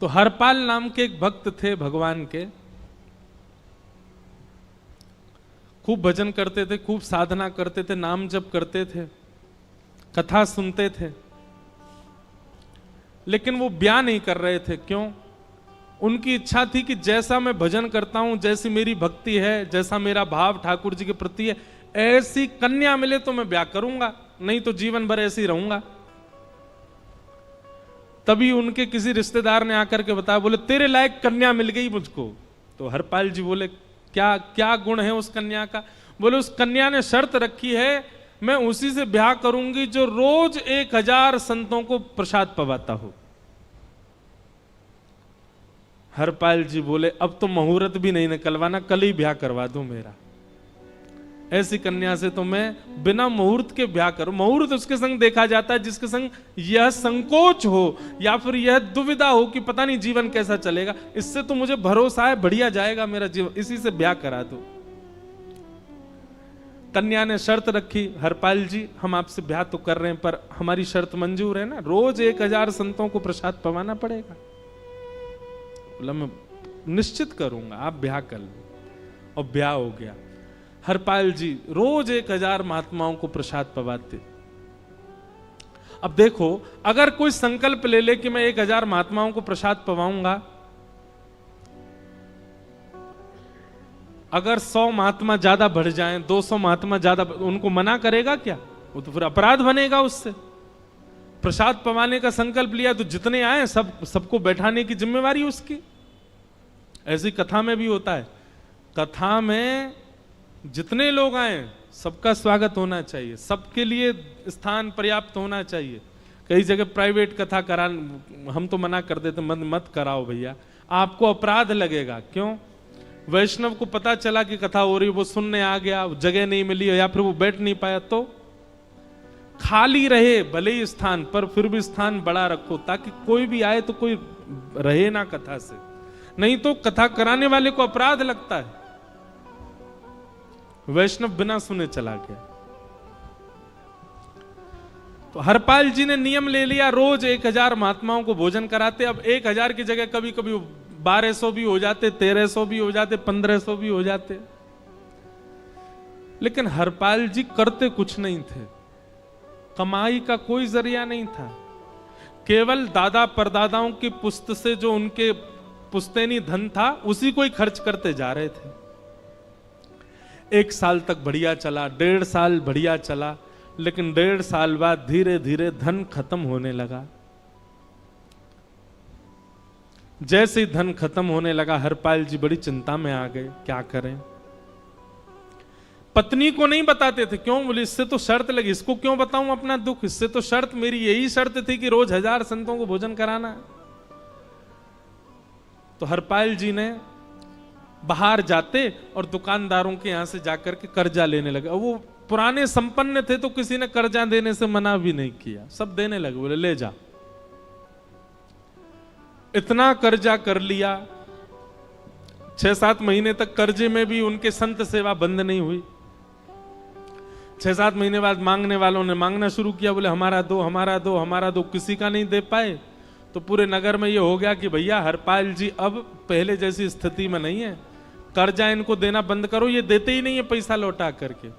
तो हरपाल नाम के एक भक्त थे भगवान के, खूब भजन करते थे, खूब साधना करते थे, नाम जप करते थे, कथा सुनते थे, लेकिन वो ब्याह नहीं कर रहे थे। क्यों? उनकी इच्छा थी कि जैसा मैं भजन करता हूं, जैसी मेरी भक्ति है, जैसा मेरा भाव ठाकुर जी के प्रति है, ऐसी कन्या मिले तो मैं ब्याह करूंगा, नहीं तो जीवन भर ऐसे ही रहूंगा। तभी उनके किसी रिश्तेदार ने आकर के बताया, बोले तेरे लायक कन्या मिल गई मुझको। तो हरपाल जी बोले क्या क्या गुण है उस कन्या का? बोले उस कन्या ने शर्त रखी है, मैं उसी से ब्याह करूंगी जो रोज 1000 संतों को प्रसाद पवाता हो। हरपाल जी बोले अब तो मुहूर्त भी नहीं निकलवाना, कल ही ब्याह करवा दो मेरा। ऐसी कन्या से तो मैं बिना मुहूर्त के ब्याह करूं। मुहूर्त उसके संग देखा जाता है जिसके संग यह संकोच हो या फिर यह दुविधा हो कि पता नहीं जीवन कैसा चलेगा। इससे तो मुझे भरोसा है बढ़िया जाएगा मेरा जीवन, इसी से ब्याह करा दो। कन्या ने शर्त रखी, हरपाल जी हम आपसे ब्याह तो कर रहे हैं पर हमारी शर्त मंजूर है ना, रोज 1000 संतों को प्रसाद पवाना पड़ेगा। बोला मैं निश्चित करूंगा, आप ब्याह कर लो। और ब्याह हो गया। हरपाल जी रोज 1000 महात्माओं को प्रसाद पवाते। अब देखो, अगर कोई संकल्प ले ले कि मैं 1000 महात्माओं को प्रसाद पवाऊंगा, अगर 100 महात्मा ज्यादा बढ़ जाएं, 200 महात्मा ज्यादा, उनको मना करेगा क्या? वो तो फिर अपराध बनेगा उससे। प्रसाद पवाने का संकल्प लिया तो जितने आए सबको बैठाने की जिम्मेवारी उसकी। ऐसी कथा में भी होता है, कथा में जितने लोग आए सबका स्वागत होना चाहिए, सबके लिए स्थान पर्याप्त होना चाहिए। कई जगह प्राइवेट कथा करा, हम तो मना कर देते, मत कराओ भैया, आपको अपराध लगेगा। क्यों? वैष्णव को पता चला कि कथा हो रही, वो सुनने आ गया, जगह नहीं मिली या फिर वो बैठ नहीं पाया, तो खाली रहे भले ही स्थान, पर फिर भी स्थान बड़ा रखो ताकि कोई भी आए तो कोई रहे ना कथा से, नहीं तो कथा कराने वाले को अपराध लगता है। वैष्णव बिना सुने चला गया। तो हरपाल जी ने नियम ले लिया, रोज 1000 महात्माओं को भोजन कराते। अब 1000 की जगह कभी कभी 1200 भी हो जाते, 1300 भी हो जाते, 1500 भी हो जाते। लेकिन हरपाल जी करते कुछ नहीं थे, कमाई का कोई जरिया नहीं था, केवल दादा परदादाओं की पुश्त से जो उनके पुश्तैनी धन था उसी को ही खर्च करते जा रहे थे। 1 साल तक बढ़िया चला, 1.5 साल बढ़िया चला, लेकिन 1.5 साल बाद धीरे धीरे धन खत्म होने लगा। जैसे ही धन खत्म होने लगा, हरपाल जी बड़ी चिंता में आ गए, क्या करें। पत्नी को नहीं बताते थे। क्यों? बोले इससे तो शर्त लगी, इसको क्यों बताऊं अपना दुख, इससे तो शर्त, मेरी यही शर्त थी कि रोज 1000 संतों को भोजन कराना। तो हरपाल जी ने बाहर जाते और दुकानदारों के यहां से जाकर के कर्जा लेने लगे। वो पुराने संपन्न थे तो किसी ने कर्जा देने से मना भी नहीं किया, सब देने लगे, बोले ले जा। इतना कर्जा कर लिया, 6-7 महीने तक कर्जे में भी उनके संत सेवा बंद नहीं हुई। 6-7 महीने बाद मांगने वालों ने मांगना शुरू किया, बोले हमारा दो, हमारा दो, हमारा दो। किसी का नहीं दे पाए तो पूरे नगर में यह हो गया कि भैया हरपाल जी अब पहले जैसी स्थिति में नहीं है, कर्जा इनको देना बंद करो, ये देते ही नहीं है पैसा लौटा करके।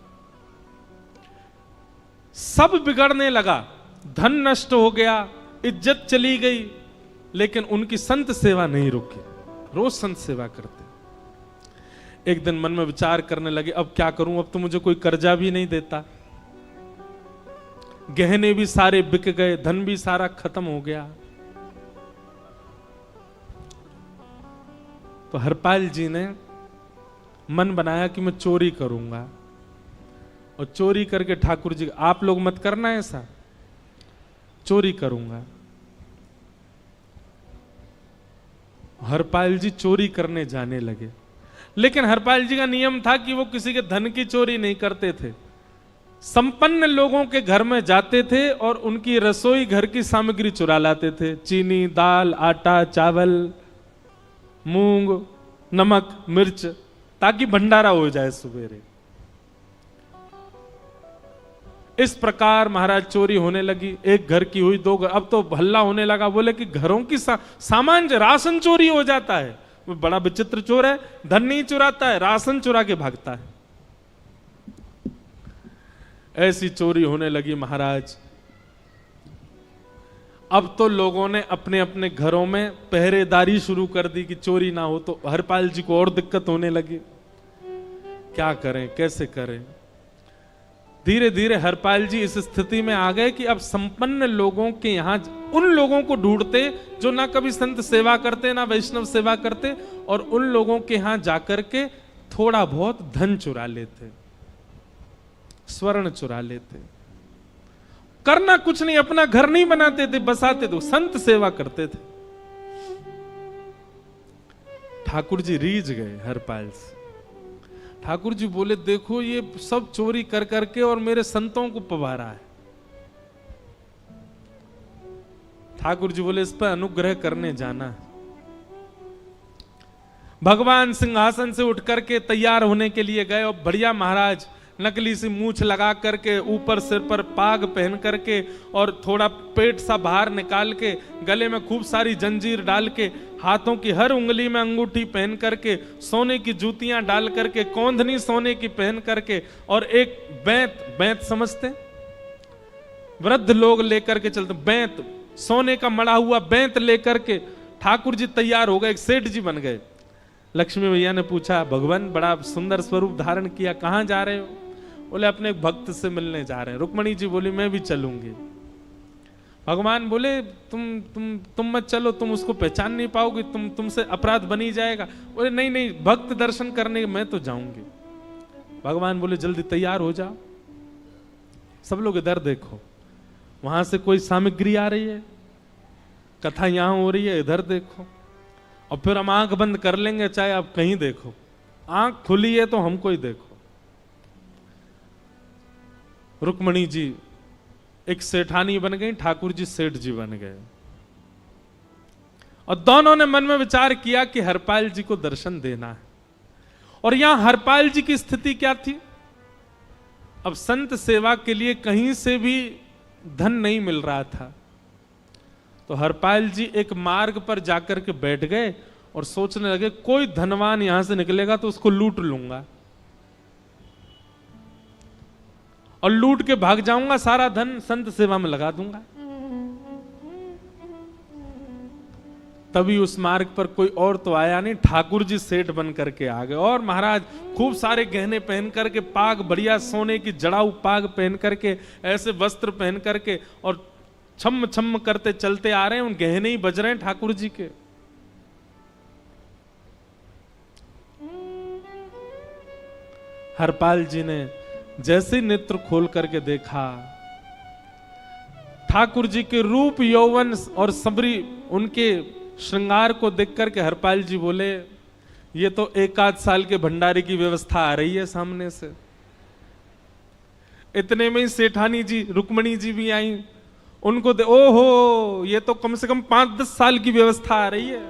सब बिगड़ने लगा, धन नष्ट हो गया, इज्जत चली गई, लेकिन उनकी संत सेवा नहीं रुकी, रोज संत सेवा करते। एक दिन मन में विचार करने लगे, अब क्या करूं, अब तो मुझे कोई कर्जा भी नहीं देता, गहने भी सारे बिक गए, धन भी सारा खत्म हो गया। तो हरपाल जी ने मन बनाया कि मैं चोरी करूंगा, और चोरी करके ठाकुर जी, आप लोग मत करना ऐसा, चोरी करूंगा। हरपाल जी चोरी करने जाने लगे, लेकिन हरपाल जी का नियम था कि वो किसी के धन की चोरी नहीं करते थे। संपन्न लोगों के घर में जाते थे और उनकी रसोई घर की सामग्री चुरा लाते थे, चीनी, दाल, आटा, चावल, मूंग, नमक, मिर्च, ताकि भंडारा हो जाए सवेरे। इस प्रकार महाराज चोरी होने लगी। एक घर की हुई, दो घर, अब तो हल्ला होने लगा। बोले कि घरों की सामान राशन चोरी हो जाता है। वो बड़ा विचित्र चोर है, धन नहीं चुराता है, राशन चुरा के भागता है। ऐसी चोरी होने लगी महाराज। अब तो लोगों ने अपने अपने घरों में पहरेदारी शुरू कर दी कि चोरी ना हो। तो हरपाल जी को और दिक्कत होने लगी, क्या करें, कैसे करें। धीरे धीरे हरपाल जी इस स्थिति में आ गए कि अब संपन्न लोगों के यहां उन लोगों को ढूंढते जो ना कभी संत सेवा करते ना वैष्णव सेवा करते, और उन लोगों के यहां जाकर के थोड़ा बहुत धन चुरा लेते, स्वर्ण चुरा लेते। करना कुछ नहीं, अपना घर नहीं बनाते थे, बसाते थे, संत सेवा करते थे। ठाकुर जी रीझ गए हरपाल से। ठाकुर जी बोले, देखो ये सब चोरी कर करके और मेरे संतों को पवा रहा है। ठाकुर जी बोले, इस पर अनुग्रह करने जाना है। भगवान सिंहासन से उठ करके तैयार होने के लिए गए और बढ़िया महाराज नकली सी मूछ लगा करके, ऊपर सिर पर पाग पहन करके और थोड़ा पेट सा बाहर निकाल के, गले में खूब सारी जंजीर डाल के, हाथों की हर उंगली में अंगूठी पहन करके, सोने की जूतियां डाल करके, कौंधनी सोने की पहन करके, और एक बैंत समझते, वृद्ध लोग लेकर के चलते, बैंत, सोने का मड़ा हुआ बैंत लेकर के ठाकुर जी तैयार हो गए, एक सेठ जी बन गए। लक्ष्मी भैया ने पूछा, भगवान बड़ा सुंदर स्वरूप धारण किया, कहां जा रहे हो? बोले, अपने भक्त से मिलने जा रहे हैं। रुक्मणी जी बोली, मैं भी चलूंगी। भगवान बोले, तुम मत चलो, तुम उसको पहचान नहीं पाओगे, तुमसे अपराध बनी जाएगा। बोले, नहीं नहीं, भक्त दर्शन करने मैं तो जाऊंगी। भगवान बोले, जल्दी तैयार हो जाओ। सब लोग इधर देखो, वहां से कोई सामग्री आ रही है, कथा यहां हो रही है, इधर देखो, और फिर हम आंख बंद कर लेंगे, चाहे आप कहीं देखो। आंख खुली है तो हमको ही देखो। रुक्मणी जी एक सेठानी बन गई, ठाकुर जी सेठ जी बन गए, और दोनों ने मन में विचार किया कि हरपाल जी को दर्शन देना है। और यहां हरपाल जी की स्थिति क्या थी? अब संत सेवा के लिए कहीं से भी धन नहीं मिल रहा था। तो हरपाल जी एक मार्ग पर जाकर के बैठ गए और सोचने लगे, कोई धनवान यहां से निकलेगा तो उसको लूट लूंगा, और लूट के भाग जाऊंगा, सारा धन संत सेवा में लगा दूंगा। तभी उस मार्ग पर कोई और तो आया नहीं, ठाकुर जी सेठ बन करके आ गए। और महाराज खूब सारे गहने पहन करके, पाग बढ़िया सोने की जड़ाऊ पाग पहन करके, ऐसे वस्त्र पहन करके, और छम छम करते चलते आ रहे हैं। उन गहने ही बज रहे हैं ठाकुर जी के। हरपाल जी ने जैसे नेत्र खोल करके देखा, ठाकुर जी के रूप यौवन और सबरी उनके श्रृंगार को देख करके हरपाल जी बोले, ये तो 1 साल के भंडारे की व्यवस्था आ रही है सामने से। इतने में ही सेठानी जी रुक्मणी जी भी आई, उनको ओहो, ये तो कम से कम 5-10 साल की व्यवस्था आ रही है।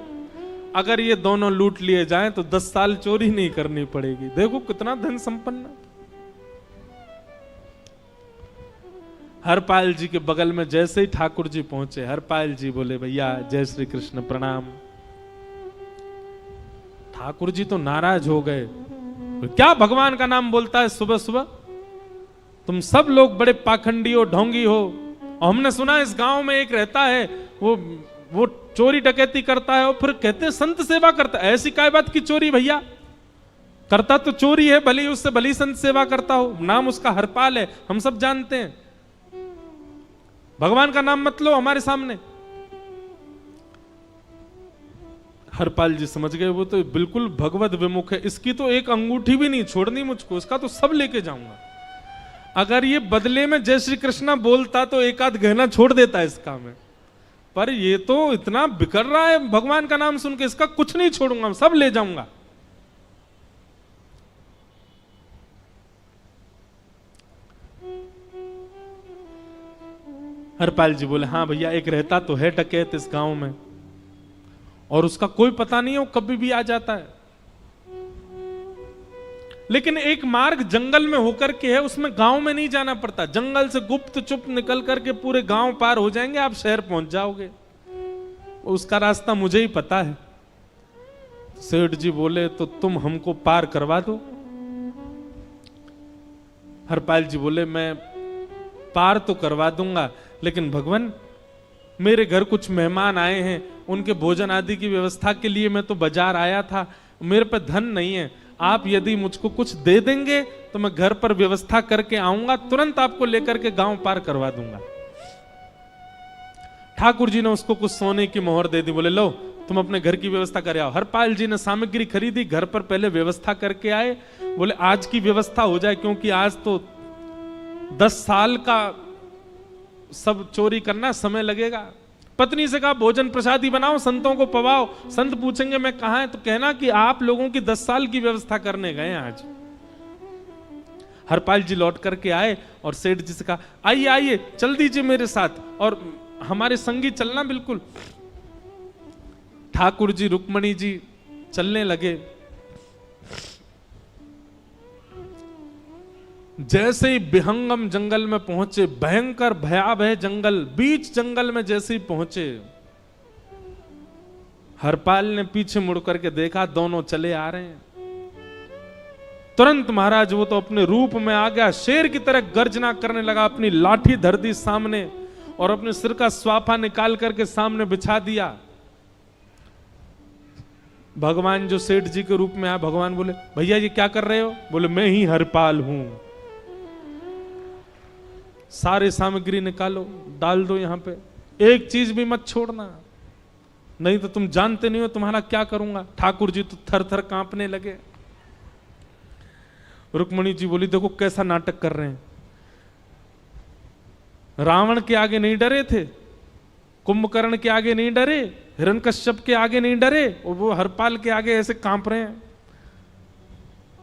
अगर ये दोनों लूट लिए जाएं तो 10 साल चोरी नहीं करनी पड़ेगी। देखो कितना धन संपन्न। हरपाल जी के बगल में जैसे ही ठाकुर जी पहुंचे, हरपाल जी बोले, भैया जय श्री कृष्ण, प्रणाम। ठाकुर जी तो नाराज हो गए, क्या भगवान का नाम बोलता है सुबह सुबह? तुम सब लोग बड़े पाखंडी हो, ढोंगी हो, और हमने सुना इस गांव में एक रहता है, वो चोरी डकैती करता है और फिर कहते हैं संत सेवा करता है। ऐसी काय बात की चोरी भैया? करता तो चोरी है, भली उससे भली संत सेवा करता हो। नाम उसका हरपाल है, हम सब जानते हैं। भगवान का नाम मत लो हमारे सामने। हरपाल जी समझ गए, वो तो बिल्कुल भगवत विमुख है, इसकी तो एक अंगूठी भी नहीं छोड़नी मुझको, इसका तो सब लेके जाऊंगा। अगर ये बदले में जय श्री कृष्णा बोलता तो एक आध गहना छोड़ देता इसका में, पर ये तो इतना बिखर रहा है भगवान का नाम सुन के, इसका कुछ नहीं छोड़ूंगा, सब ले जाऊंगा। हरपाल जी बोले, हाँ भैया, एक रहता तो है डकैत इस गांव में, और उसका कोई पता नहीं है, वो कभी भी आ जाता है। लेकिन एक मार्ग जंगल में होकर के है, उसमें गांव में नहीं जाना पड़ता। जंगल से गुप्त चुप निकल करके पूरे गांव पार हो जाएंगे, आप शहर पहुंच जाओगे। उसका रास्ता मुझे ही पता है। सेठ जी बोले तो तुम हमको पार करवा दो। हरपाल जी बोले मैं पार तो करवा दूंगा, लेकिन भगवान मेरे घर कुछ मेहमान आए हैं, उनके भोजन आदि की व्यवस्था के लिए मैं तो बाजार आया था, मेरे पे धन नहीं है। आप यदि मुझको कुछ दे देंगे तो मैं घर पर व्यवस्था करके आऊंगा, तुरंत आपको लेकर के गांव पार करवा दूंगा। ठाकुर जी ने उसको कुछ सोने की मोहर दे दी। बोले लो तुम अपने घर की व्यवस्था कर आओ। हरपाल जी ने सामग्री खरीदी, घर पर पहले व्यवस्था करके आए। बोले आज की व्यवस्था हो जाए, क्योंकि आज तो 10 साल का सब चोरी करना समय लगेगा। पत्नी से कहा भोजन प्रसादी बनाओ, संतों को पवाओ। संत पूछेंगे मैं कहां है, तो कहना कि आप लोगों की 10 साल की व्यवस्था करने गए आज। हरपाल जी लौट करके आए और सेठ जी से कहा आइए आइए चल दीजिए मेरे साथ और हमारे संगी चलना बिल्कुल। ठाकुर जी रुक्मणी जी चलने लगे। जैसे ही विहंगम जंगल में पहुंचे, भयंकर भयावह जंगल, बीच जंगल में जैसे ही पहुंचे, हरपाल ने पीछे मुड़ करके देखा, दोनों चले आ रहे हैं। तुरंत महाराज वो तो अपने रूप में आ गया, शेर की तरह गर्जना करने लगा, अपनी लाठी धर दी सामने और अपने सिर का स्वाफा निकाल करके सामने बिछा दिया। भगवान जो सेठ जी के रूप में आया, भगवान बोले भैया ये क्या कर रहे हो? बोले मैं ही हरपाल हूं। सारे सामग्री निकालो, डाल दो यहां पे, एक चीज भी मत छोड़ना, नहीं तो तुम जानते नहीं हो तुम्हारा क्या करूंगा। ठाकुर जी तो थर थर कांपने लगे। रुक्मणी जी बोली देखो कैसा नाटक कर रहे हैं। रावण के आगे नहीं डरे थे, कुंभकर्ण के आगे नहीं डरे, हिरण्यकश्यप के आगे नहीं डरे, और वो हरपाल के आगे ऐसे कांप रहे हैं।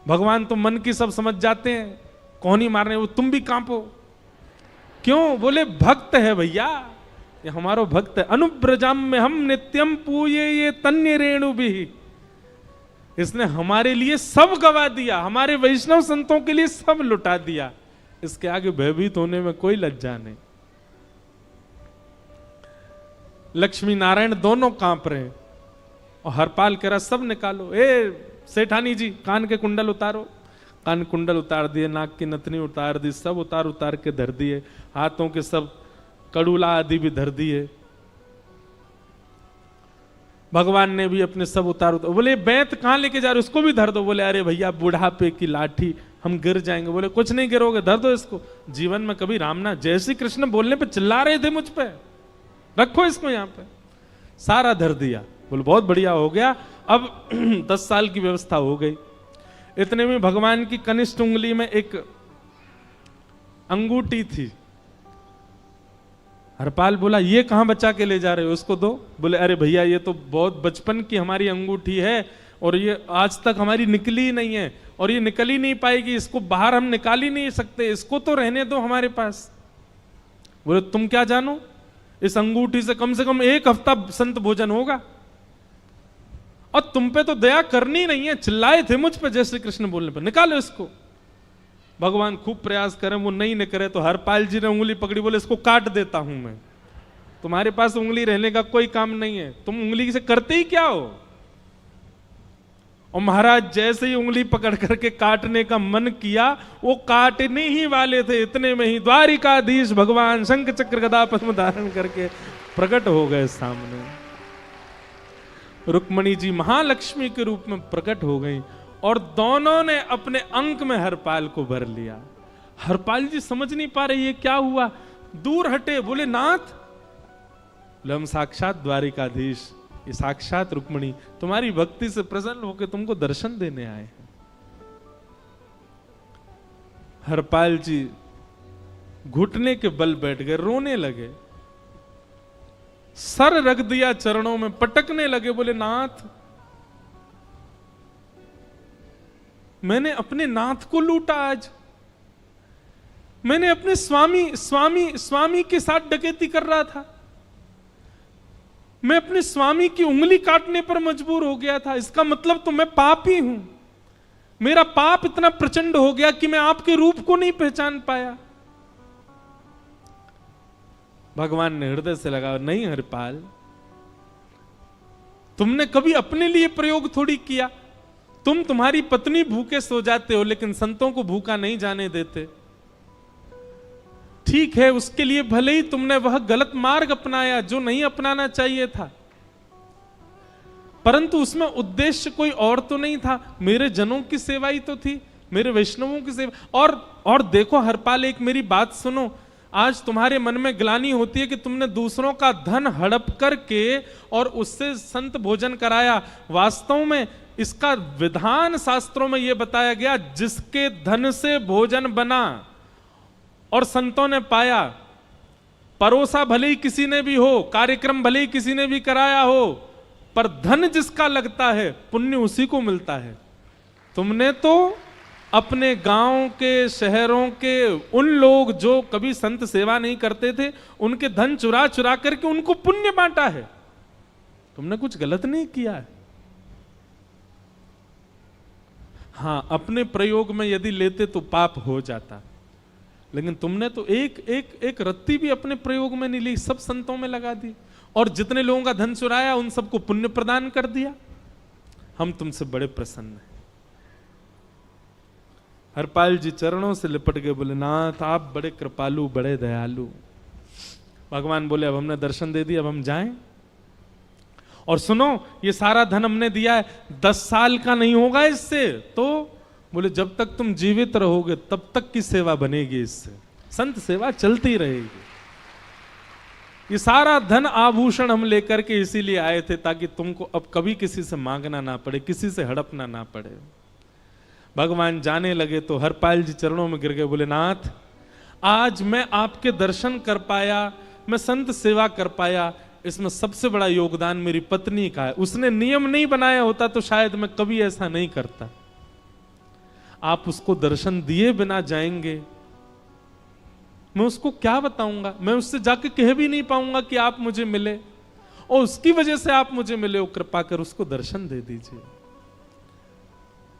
भगवान तो मन की सब समझ जाते हैं, कौन ही मारने, वो तुम भी कांपो क्यों? बोले भक्त है भैया, ये हमारो भक्त है। अनुब्रजाम में हम नित्यम पूये ये तन्य रेणु भी, इसने हमारे लिए सब गवा दिया, हमारे वैष्णव संतों के लिए सब लुटा दिया, इसके आगे भयभीत होने में कोई लज्जा नहीं। लक्ष्मी नारायण दोनों कांप रहे हैं और हरपाल कह रहा सब निकालो। ए सेठानी जी कान के कुंडल उतारो। कान कुंडल उतार दिए, नाक की नथनी उतार दी, सब उतार उतार के धर दिए, हाथों के सब कड़ूला आदि भी धर दिए। भगवान ने भी अपने सब उतार उतार। बोले बैंत कहां लेके जा रहे हो? उसको भी धर दो। बोले अरे भैया बुढ़ापे की लाठी, हम गिर जाएंगे। बोले कुछ नहीं गिरोगे, धर दो इसको। जीवन में कभी राम ना, जय श्री कृष्ण बोलने पे चिल्ला रहे थे मुझ पे, रखो इसको यहां पे। सारा धर दिया। बोले बहुत बढ़िया हो गया, अब 10 साल की व्यवस्था हो गई। इतने में भगवान की कनिष्ठ उंगली में एक अंगूठी थी। हरपाल बोला ये कहां बचा के ले जा रहे हो, उसको दो। बोले अरे भैया ये तो बहुत बचपन की हमारी अंगूठी है और ये आज तक हमारी निकली ही नहीं है और ये निकल ही नहीं पाएगी, इसको बाहर हम निकाल ही नहीं सकते, इसको तो रहने दो हमारे पास। बोले तुम क्या जानो, इस अंगूठी से कम 1 हफ्ता संत भोजन होगा और तुम पे तो दया करनी नहीं है। चिल्लाए थे मुझ पे जय श्री कृष्ण बोलने पर, निकालो इसको। भगवान खूब प्रयास करें, वो नहीं निकले तो हरपाल जी ने उंगली पकड़ी। बोले इसको काट देता हूं मैं, तुम्हारे पास उंगली रहने का कोई काम नहीं है, तुम उंगली से करते ही क्या हो। और महाराज जैसे ही उंगली पकड़ करके काटने का मन किया, वो काटने ही वाले थे, इतने में ही द्वारिकाधीश भगवान शंख चक्र गदा पद्म धारण करके प्रकट हो गए सामने। रुक्मणी जी महालक्ष्मी के रूप में प्रकट हो गई और दोनों ने अपने अंक में हरपाल को भर लिया। हरपाल जी समझ नहीं पा रहे ये क्या हुआ, दूर हटे। बोले नाथ, बोले हम साक्षात द्वारिकाधीश, ये साक्षात रुक्मणी तुम्हारी भक्ति से प्रसन्न होकर तुमको दर्शन देने आए हैं। हरपाल जी घुटने के बल बैठ गए, रोने लगे, सर रख दिया चरणों में, पटकने लगे। बोले नाथ, मैंने अपने नाथ को लूटा, आज मैंने अपने स्वामी के साथ डकैती कर रहा था, मैं अपने स्वामी की उंगली काटने पर मजबूर हो गया था, इसका मतलब तो मैं पापी हूं। मेरा पाप इतना प्रचंड हो गया कि मैं आपके रूप को नहीं पहचान पाया। भगवान ने हृदय से लगा, नहीं हरिपाल, तुमने कभी अपने लिए प्रयोग थोड़ी किया। तुम्हारी पत्नी भूखे सो जाते हो, लेकिन संतों को भूखा नहीं जाने देते। ठीक है, उसके लिए भले ही तुमने वह गलत मार्ग अपनाया जो नहीं अपनाना चाहिए था, परंतु उसमें उद्देश्य कोई और तो नहीं था, मेरे जनों की सेवा ही तो थी, मेरे वैष्णवों की सेवा। और देखो हरपाल, एक मेरी बात सुनो, आज तुम्हारे मन में ग्लानि होती है कि तुमने दूसरों का धन हड़प करके और उससे संत भोजन कराया। वास्तव में इसका विधान शास्त्रों में यह बताया गया, जिसके धन से भोजन बना और संतों ने पाया, परोसा भले ही किसी ने भी हो, कार्यक्रम भले ही किसी ने भी कराया हो, पर धन जिसका लगता है पुण्य उसी को मिलता है। तुमने तो अपने गांव के, शहरों के उन लोग जो कभी संत सेवा नहीं करते थे, उनके धन चुरा चुरा करके उनको पुण्य बांटा है। तुमने कुछ गलत नहीं किया है। हां, अपने प्रयोग में यदि लेते तो पाप हो जाता, लेकिन तुमने तो एक रत्ती भी अपने प्रयोग में नहीं ली, सब संतों में लगा दी, और जितने लोगों का धन चुराया उन सबको पुण्य प्रदान कर दिया। हम तुमसे बड़े प्रसन्न हैं। हरपाल जी चरणों से लिपट गए, बोले नाथ आप बड़े कृपालु, बड़े दयालु। भगवान बोले अब हमने दर्शन दे दिया, अब हम जाएं। और सुनो, ये सारा धन हमने दिया है, 10 साल का नहीं होगा इससे। तो बोले जब तक तुम जीवित रहोगे तब तक की सेवा बनेगी, इससे संत सेवा चलती रहेगी। ये सारा धन आभूषण हम लेकर के इसीलिए आए थे ताकि तुमको अब कभी किसी से मांगना ना पड़े, किसी से हड़पना ना पड़े। भगवान जाने लगे तो हरपाल जी चरणों में गिर गए, बोले नाथ आज मैं आपके दर्शन कर पाया, मैं संत सेवा कर पाया, इसमें सबसे बड़ा योगदान मेरी पत्नी का है। उसने नियम नहीं बनाया होता तो शायद मैं कभी ऐसा नहीं करता। आप उसको दर्शन दिए बिना जाएंगे, मैं उसको क्या बताऊंगा? मैं उससे जाके कह भी नहीं पाऊंगा कि आप मुझे मिले, और उसकी वजह से आप मुझे मिले, वो कृपा कर उसको दर्शन दे दीजिए।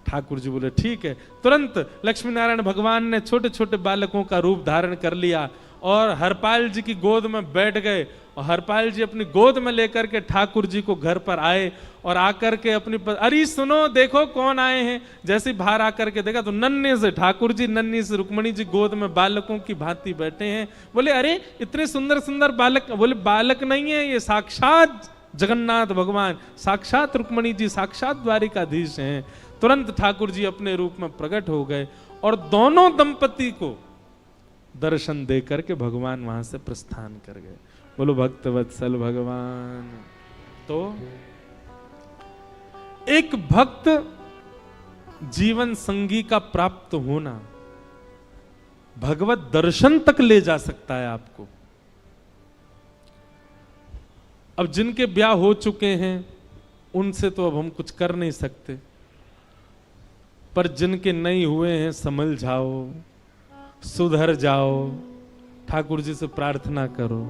ठाकुर जी बोले ठीक है। तुरंत लक्ष्मी नारायण भगवान ने छोटे छोटे बालकों का रूप धारण कर लिया और हरपाल जी की गोद में बैठ गए, और हरपाल जी अपनी गोद में लेकर के ठाकुर जी को घर पर आए, और आकर के अपनी अरे सुनो देखो कौन आए हैं। जैसे बाहर आकर के देखा तो नन्हे से ठाकुर जी, नन्ही से रुक्मणी जी गोद में बालकों की भांति बैठे हैं। बोले अरे इतने सुंदर सुंदर बालक। बोले बालक नहीं है, ये साक्षात जगन्नाथ भगवान, साक्षात रुक्मणी जी, साक्षात द्वारिकाधीश हैं। तुरंत ठाकुर जी अपने रूप में प्रकट हो गए और दोनों दंपति को दर्शन दे करके भगवान वहां से प्रस्थान कर गए। बोलो भक्त वत्सल भगवान। तो एक भक्त जीवन संगी का प्राप्त होना भगवत दर्शन तक ले जा सकता है आपको। अब जिनके ब्याह हो चुके हैं उनसे तो अब हम कुछ कर नहीं सकते, पर जिनके नहीं हुए हैं संभल जाओ, सुधर जाओ, ठाकुर जी से प्रार्थना करो,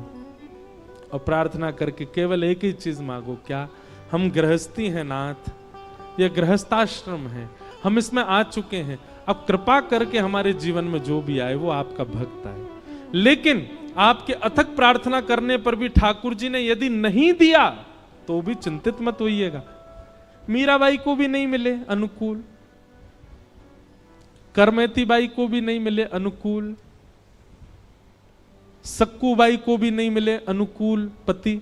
और प्रार्थना करके केवल एक ही चीज मांगो, क्या? हम गृहस्थी हैं नाथ, यह गृहस्थाश्रम है, हम इसमें आ चुके हैं, अब कृपा करके हमारे जीवन में जो भी आए वो आपका भक्त आए। लेकिन आपके अथक प्रार्थना करने पर भी ठाकुर जी ने यदि नहीं दिया तो भी चिंतित मत होइएगा। मीराबाई को भी नहीं मिले अनुकूल, करमेती बाई को भी नहीं मिले अनुकूल, सक्कू बाई को भी नहीं मिले अनुकूल पति,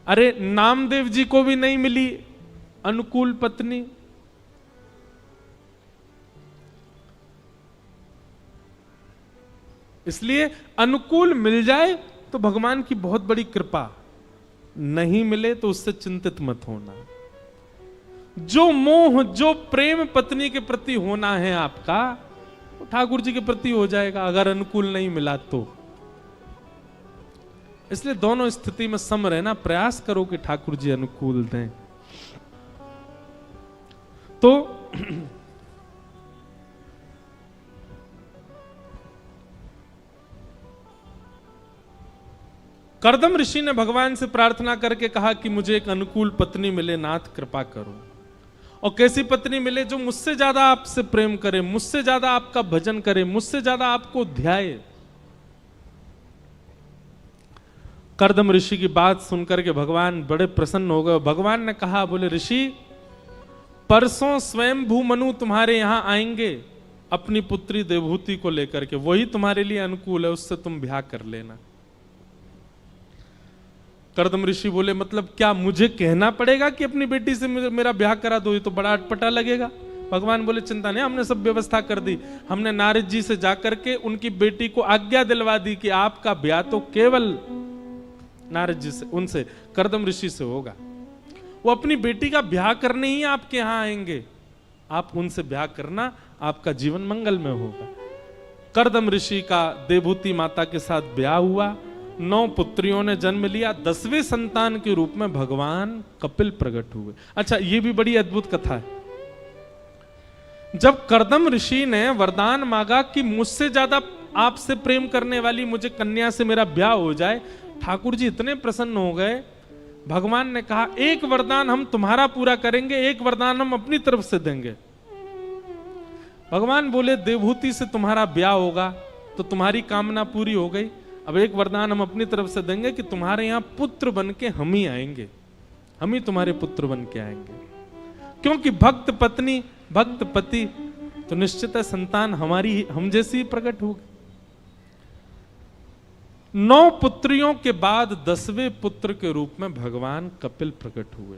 अरे नामदेव जी को भी नहीं मिली अनुकूल पत्नी। इसलिए अनुकूल मिल जाए तो भगवान की बहुत बड़ी कृपा, नहीं मिले तो उससे चिंतित मत होना। जो मोह, जो प्रेम पत्नी के प्रति होना है आपका, तो ठाकुर जी के प्रति हो जाएगा अगर अनुकूल नहीं मिला तो। इसलिए दोनों स्थिति में सम रहना, प्रयास करो कि ठाकुर जी अनुकूल दें। तो कर्दम ऋषि ने भगवान से प्रार्थना करके कहा कि मुझे एक अनुकूल पत्नी मिले, नाथ कृपा करो। और कैसी पत्नी मिले जो मुझसे ज्यादा आपसे प्रेम करे, मुझसे ज्यादा आपका भजन करे, मुझसे ज्यादा आपको ध्याए। कर्दम ऋषि की बात सुनकर के भगवान बड़े प्रसन्न हो गए। भगवान ने कहा, बोले ऋषि, परसों स्वयंभू मनु तुम्हारे यहां आएंगे अपनी पुत्री देवहूति को लेकर के, वही तुम्हारे लिए अनुकूल है, उससे तुम ब्याह कर लेना। कर्दम ऋषि बोले, मतलब क्या मुझे कहना पड़ेगा कि अपनी बेटी से मेरा ब्याह करा दो? ये तो बड़ा अटपटा लगेगा। भगवान बोले, चिंता नहीं, हमने सब व्यवस्था कर दी। हमने नारद जी से जाकर के उनकी बेटी को आज्ञा दिलवा दी कि आपका ब्याह तो केवल नारद जी से, उनसे, कर्दम ऋषि से होगा। वो अपनी बेटी का ब्याह करने ही आपके यहां आएंगे, आप उनसे ब्याह करना, आपका जीवन मंगल में होगा। कर्दम ऋषि का देवहूति माता के साथ ब्याह हुआ, 9 पुत्रियों ने जन्म लिया। 10वें संतान के रूप में भगवान कपिल प्रकट हुए। अच्छा, ये भी बड़ी अद्भुत कथा है। जब कर्दम ऋषि ने वरदान मांगा कि मुझसे ज्यादा आपसे प्रेम करने वाली मुझे कन्या से मेरा ब्याह हो जाए, ठाकुर जी इतने प्रसन्न हो गए। भगवान ने कहा, एक वरदान हम तुम्हारा पूरा करेंगे, एक वरदान हम अपनी तरफ से देंगे। भगवान बोले, देवहूति से तुम्हारा ब्याह होगा तो तुम्हारी कामना पूरी हो गई। अब एक वरदान हम अपनी तरफ से देंगे कि तुम्हारे यहां पुत्र बन के हम ही आएंगे, हम ही तुम्हारे पुत्र बन के आएंगे। क्योंकि भक्त पत्नी, भक्त पति, तो निश्चित है संतान हमारी, हम जैसी ही प्रकट होगी। 9 पुत्रियों के बाद 10वें पुत्र के रूप में भगवान कपिल प्रकट हुए।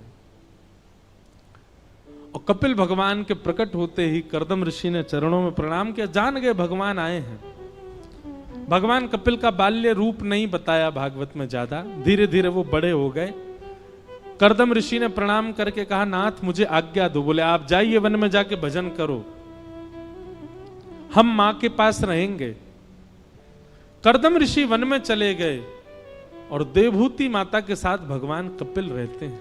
और कपिल भगवान के प्रकट होते ही कर्दम ऋषि ने चरणों में प्रणाम किया, जान गए भगवान आए हैं। भगवान कपिल का बाल्य रूप नहीं बताया भागवत में ज्यादा, धीरे धीरे वो बड़े हो गए। कर्दम ऋषि ने प्रणाम करके कहा, नाथ मुझे आज्ञा दो। बोले, आप जाइए वन में जाके भजन करो, हम मां के पास रहेंगे। कर्दम ऋषि वन में चले गए और देवहूति माता के साथ भगवान कपिल रहते हैं।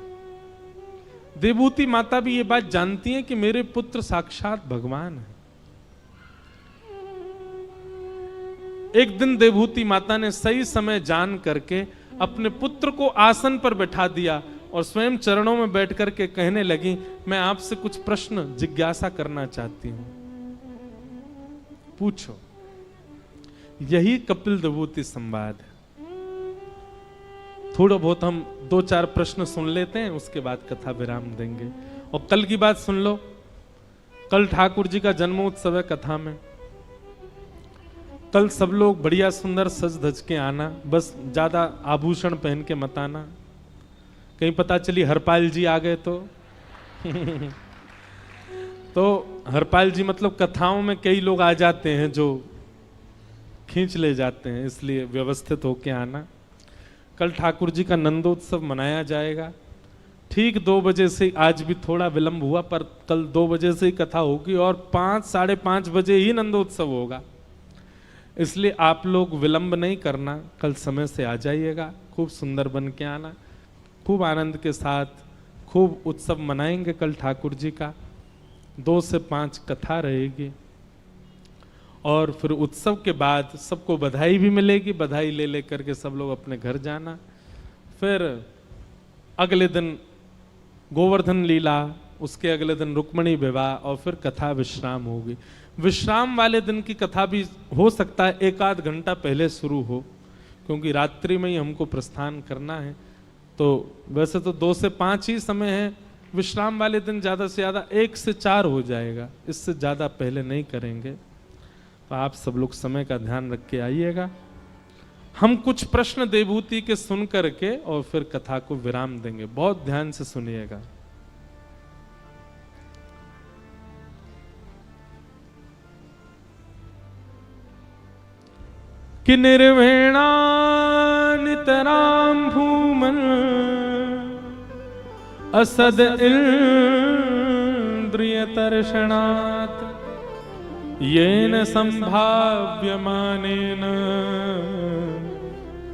देवहूति माता भी ये बात जानती है कि मेरे पुत्र साक्षात भगवान है। एक दिन देवहूति माता ने सही समय जान करके अपने पुत्र को आसन पर बैठा दिया और स्वयं चरणों में बैठ करके कहने लगी, मैं आपसे कुछ प्रश्न जिज्ञासा करना चाहती हूं, पूछो। यही कपिल देवहूति संवाद है। थोड़ा बहुत हम 2-4 प्रश्न सुन लेते हैं, उसके बाद कथा विराम देंगे। और कल की बात सुन लो, कल ठाकुर जी का जन्मोत्सव है। कथा में कल सब लोग बढ़िया सुंदर सज धज के आना, बस ज्यादा आभूषण पहन के मत आना, कहीं पता चली हरपाल जी आ गए तो हरपाल जी मतलब कथाओं में कई लोग आ जाते हैं जो खींच ले जाते हैं, इसलिए व्यवस्थित होके आना। कल ठाकुर जी का नंदोत्सव मनाया जाएगा ठीक 2 बजे से। आज भी थोड़ा विलंब हुआ, पर कल 2 बजे से ही कथा होगी और 5, 5:30 बजे ही नंदोत्सव होगा। इसलिए आप लोग विलंब नहीं करना, कल समय से आ जाइएगा, खूब सुंदर बन के आना, खूब आनंद के साथ खूब उत्सव मनाएंगे कल ठाकुर जी का। 2 से 5 कथा रहेगी और फिर उत्सव के बाद सबको बधाई भी मिलेगी। बधाई ले लेकर के सब लोग अपने घर जाना। फिर अगले दिन गोवर्धन लीला, उसके अगले दिन रुक्मणी विवाह और फिर कथा विश्राम होगी। विश्राम वाले दिन की कथा भी हो सकता है 1-8 घंटा पहले शुरू हो, क्योंकि रात्रि में ही हमको प्रस्थान करना है। तो वैसे तो 2 से 5 ही समय है, विश्राम वाले दिन ज़्यादा से ज़्यादा 1 से 4 हो जाएगा, इससे ज़्यादा पहले नहीं करेंगे। तो आप सब लोग समय का ध्यान रख के आइएगा। हम कुछ प्रश्न देवहूति के सुन करके और फिर कथा को विराम देंगे, बहुत ध्यान से सुनिएगा। कि निर्वेणा नितराम भूमन असद इंद्रिय तर्षणात् येन संभाव्यमानेन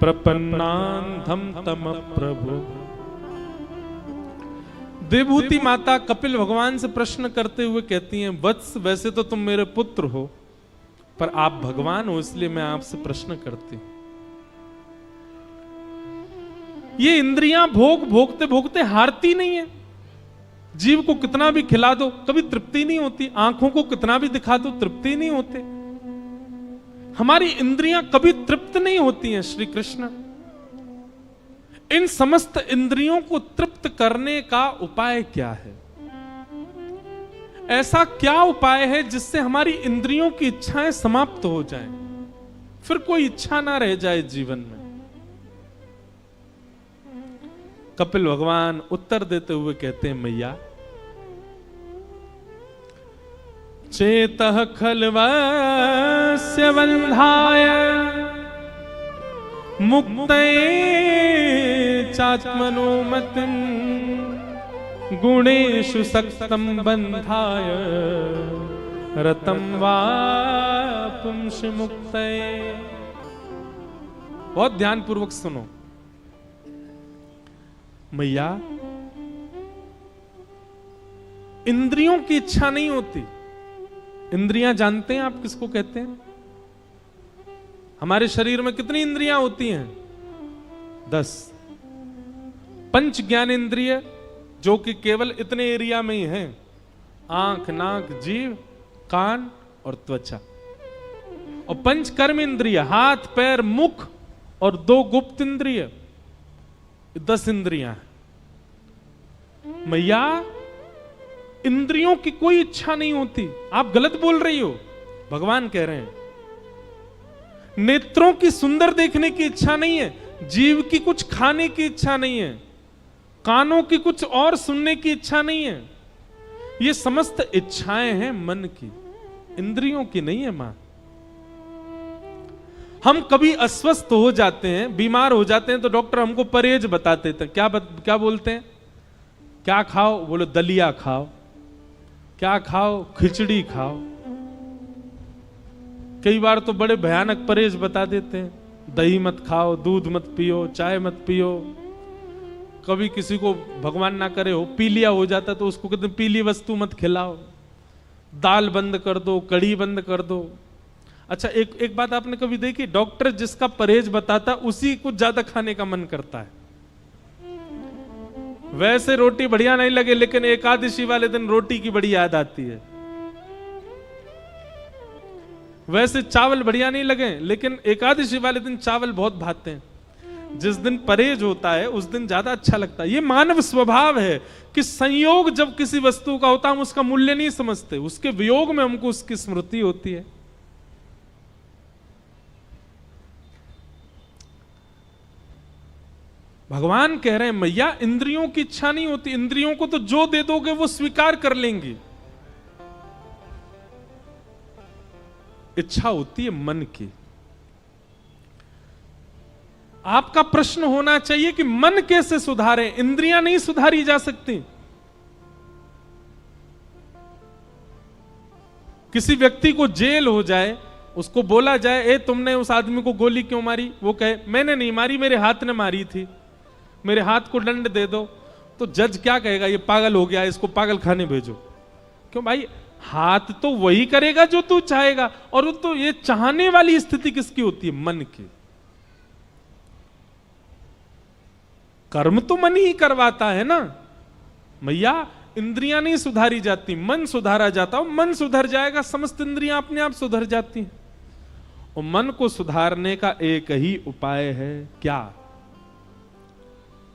प्रपन्नान्धम तम प्रभु। देवहूति माता कपिल भगवान से प्रश्न करते हुए कहती हैं, वत्स वैसे तो तुम मेरे पुत्र हो, पर आप भगवान हो, इसलिए मैं आपसे प्रश्न करती हूं। ये इंद्रियां भोग भोगते भोगते हारती नहीं है। जीव को कितना भी खिला दो कभी तृप्ति नहीं होती, आंखों को कितना भी दिखा दो तृप्ति नहीं होते, हमारी इंद्रियां कभी तृप्त नहीं होती हैं। श्री कृष्ण इन समस्त इंद्रियों को तृप्त करने का उपाय क्या है? ऐसा क्या उपाय है जिससे हमारी इंद्रियों की इच्छाएं समाप्त हो जाएं, फिर कोई इच्छा ना रह जाए जीवन में? कपिल भगवान उत्तर देते हुए कहते हैं, मैया चेतः खल्वस्य बन्धाय मुक्तये चात्मनोमतिं गुणेषु सक्तं बन्धाय रतं वा पुंस मुक्तये। बहुत ध्यान पूर्वक सुनो। मैया इंद्रियों की इच्छा नहीं होती। इंद्रियां जानते हैं आप किसको कहते हैं? हमारे शरीर में कितनी इंद्रियां होती हैं? 10। पंच ज्ञान इंद्रिय जो कि केवल इतने एरिया में ही हैं, आंख, नाक, जीभ, कान और त्वचा। और पंच कर्म इंद्रिय हाथ, पैर, मुख और 2 गुप्त इंद्रिय, 10 इंद्रियां हैं। मैया इंद्रियों की कोई इच्छा नहीं होती। आप गलत बोल रही हो। भगवान कह रहे हैं नेत्रों की सुंदर देखने की इच्छा नहीं है, जीव की कुछ खाने की इच्छा नहीं है, कानों की कुछ और सुनने की इच्छा नहीं है। ये समस्त इच्छाएं हैं मन की, इंद्रियों की नहीं है मां। हम कभी अस्वस्थ हो जाते हैं, बीमार हो जाते हैं तो डॉक्टर हमको परहेज बताते थे। क्या बोलते हैं? क्या खाओ? बोलो दलिया खाओ। क्या खाओ? खिचड़ी खाओ। कई बार तो बड़े भयानक परहेज बता देते हैं, दही मत खाओ, दूध मत पियो, चाय मत पियो। कभी किसी को भगवान ना करे हो पीलिया हो जाता तो उसको कहते हैं पीली वस्तु मत खिलाओ, दाल बंद कर दो, कढ़ी बंद कर दो। अच्छा, एक बात आपने कभी देखी, डॉक्टर जिसका परहेज बताता उसी को ज्यादा खाने का मन करता है। वैसे रोटी बढ़िया नहीं लगे लेकिन एकादशी वाले दिन रोटी की बड़ी याद आती है। वैसे चावल बढ़िया नहीं लगे लेकिन एकादशी वाले दिन चावल बहुत भाते हैं। जिस दिन परहेज होता है उस दिन ज्यादा अच्छा लगता है। ये मानव स्वभाव है कि संयोग जब किसी वस्तु का होता है हम उसका मूल्य नहीं समझते, उसके वियोग में हमको उसकी स्मृति होती है। भगवान कह रहे हैं मैया इंद्रियों की इच्छा नहीं होती, इंद्रियों को तो जो दे दोगे वो स्वीकार कर लेंगी। इच्छा होती है मन की। आपका प्रश्न होना चाहिए कि मन कैसे सुधारें? इंद्रियां नहीं सुधारी जा सकती। किसी व्यक्ति को जेल हो जाए, उसको बोला जाए ए तुमने उस आदमी को गोली क्यों मारी? वो कहे मैंने नहीं मारी, मेरे हाथ ने मारी थी, मेरे हाथ को दंड दे दो। तो जज क्या कहेगा? ये पागल हो गया, इसको पागल खाने भेजो। क्यों भाई? हाथ तो वही करेगा जो तू चाहेगा। और वो तो ये चाहने वाली स्थिति किसकी होती है? मन की। कर्म तो मन ही करवाता है ना। मैया इंद्रियां नहीं सुधारी जाती, मन सुधारा जाता है। मन सुधर जाएगा समस्त इंद्रियां अपने आप सुधर जाती हैं। और मन को सुधारने का एक ही उपाय है, क्या?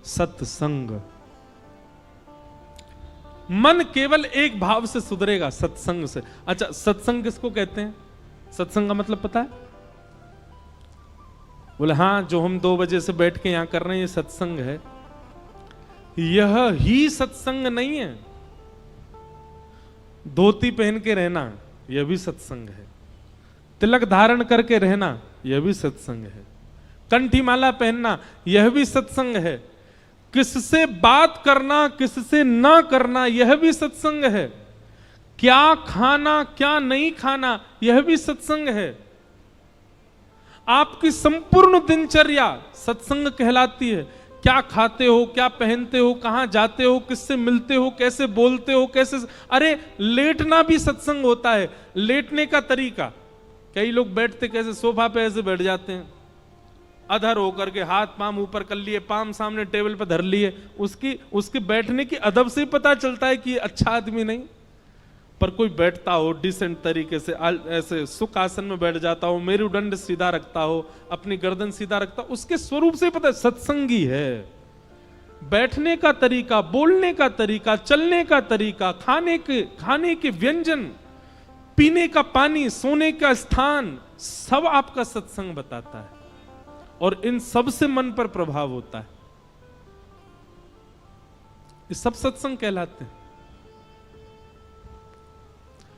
सत्संग। मन केवल एक भाव से सुधरेगा, सत्संग से। अच्छा, सत्संग किसको कहते हैं? सत्संग का मतलब पता है? बोले हाँ, जो हम 2 बजे से बैठ के यहां कर रहे हैं ये सत्संग है। यह ही सत्संग नहीं है। धोती पहन के रहना यह भी सत्संग है। तिलक धारण करके रहना यह भी सत्संग है। कंठी माला पहनना यह भी सत्संग है। किससे बात करना, किससे ना करना यह भी सत्संग है। क्या खाना, क्या नहीं खाना यह भी सत्संग है। आपकी संपूर्ण दिनचर्या सत्संग कहलाती है। क्या खाते हो, क्या पहनते हो, कहां जाते हो, किससे मिलते हो, कैसे बोलते हो, कैसे। अरे लेटना भी सत्संग होता है। लेटने का तरीका, कई लोग बैठते कैसे, सोफा पे ऐसे बैठ जाते हैं, अधर होकर के हाथ पाम ऊपर कर लिए, पाम सामने टेबल पर धर लिए, उसके बैठने की अदब से ही पता चलता है कि ये अच्छा आदमी नहीं। पर कोई बैठता हो डिसेंट तरीके से, ऐसे सुख आसन में बैठ जाता हो, मेरुदंड सीधा रखता हो, अपनी गर्दन सीधा रखता हो, उसके स्वरूप से पता है सत्संगी है। बैठने का तरीका, बोलने का तरीका, चलने का तरीका, खाने के व्यंजन, पीने का पानी, सोने का स्थान, सब आपका सत्संग बताता है और इन सब से मन पर प्रभाव होता है। ये सब सत्संग कहलाते हैं।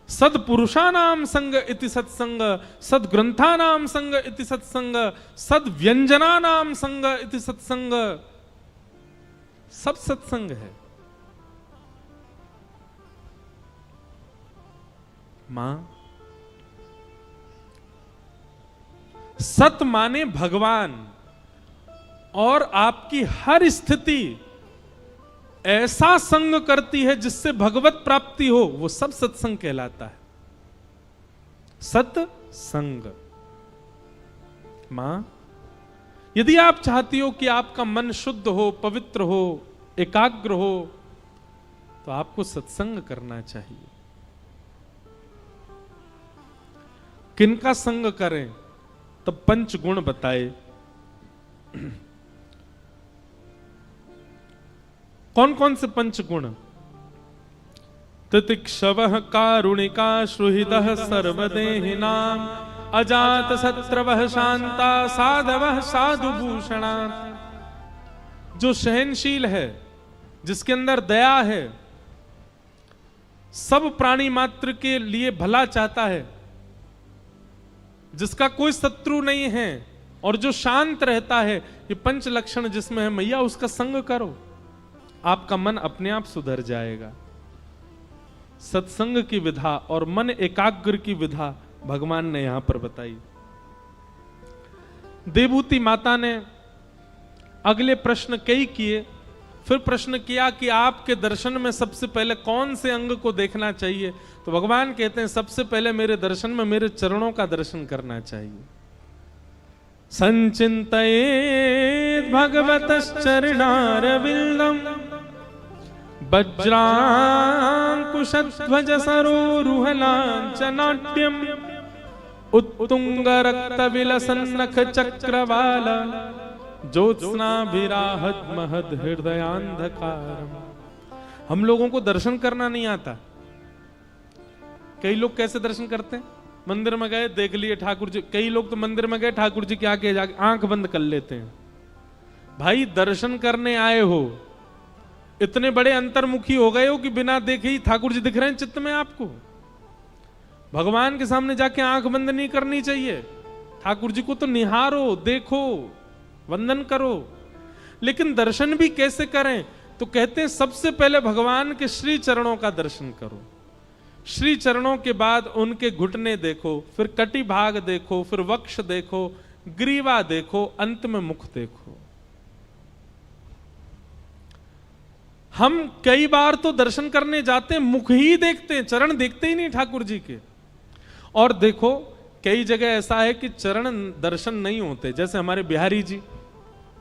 सदपुरुषानाम संग इति सत्संग, सदग्रंथानाम संग इति सत्संग, सदव्यंजनानाम संग इति सत्संग, सब सत्संग है। मां, सत माने भगवान, और आपकी हर स्थिति ऐसा संग करती है जिससे भगवत प्राप्ति हो, वो सब सत्संग कहलाता है। सत्संग। मां, यदि आप चाहती हो कि आपका मन शुद्ध हो, पवित्र हो, एकाग्र हो, तो आपको सत्संग करना चाहिए। किनका संग करें? तब पंच गुण बताए। कौन कौन से पंच गुण? तितिक्षवः कारुणिका सुहृदः सर्वदेहिनां, अजात शत्रवः शांता साधवः साधुभूषणा। जो सहनशील है, जिसके अंदर दया है, सब प्राणी मात्र के लिए भला चाहता है, जिसका कोई शत्रु नहीं है, और जो शांत रहता है, ये पंच लक्षण जिसमें है मैया, उसका संग करो, आपका मन अपने आप सुधर जाएगा। सत्संग की विधा और मन एकाग्र की विधा भगवान ने यहां पर बताई। देवहूति माता ने अगले प्रश्न कई किए, फिर प्रश्न किया कि आपके दर्शन में सबसे पहले कौन से अंग को देखना चाहिए? तो भगवान कहते हैं सबसे पहले मेरे दर्शन में मेरे चरणों का दर्शन करना चाहिए। संचिन्तयेत् भगवतश्चरणारविन्दम् वज्रांकुशध्वज सरोरुहलाञ्छनाट्यम् उत्तुंगरक्तविलसन्नख चक्रवाल ज्योत्स्नाभिराहत महद हृदयान्धकारम्। हम लोगों को दर्शन करना नहीं आता। कई लोग कैसे दर्शन करते हैं? मंदिर में गए, देख लिए ठाकुर जी। कई लोग तो मंदिर में गए, ठाकुर जी के आगे जाके आंख बंद कर लेते हैं। भाई दर्शन करने आए हो, इतने बड़े अंतर्मुखी हो गए हो कि बिना देखे ही ठाकुर जी दिख रहे हैं चित्त में आपको। भगवान के सामने जाके आंख बंद नहीं करनी चाहिए। ठाकुर जी को तो निहारो, देखो, वंदन करो। लेकिन दर्शन भी कैसे करें? तो कहते हैं सबसे पहले भगवान के श्री चरणों का दर्शन करो। श्री चरणों के बाद उनके घुटने देखो, फिर कटी भाग देखो, फिर वक्ष देखो, ग्रीवा देखो, अंत में मुख देखो। हम कई बार तो दर्शन करने जाते हैं, मुख ही देखते हैं, चरण देखते ही नहीं ठाकुर जी के। और देखो कई जगह ऐसा है कि चरण दर्शन नहीं होते। जैसे हमारे बिहारी जी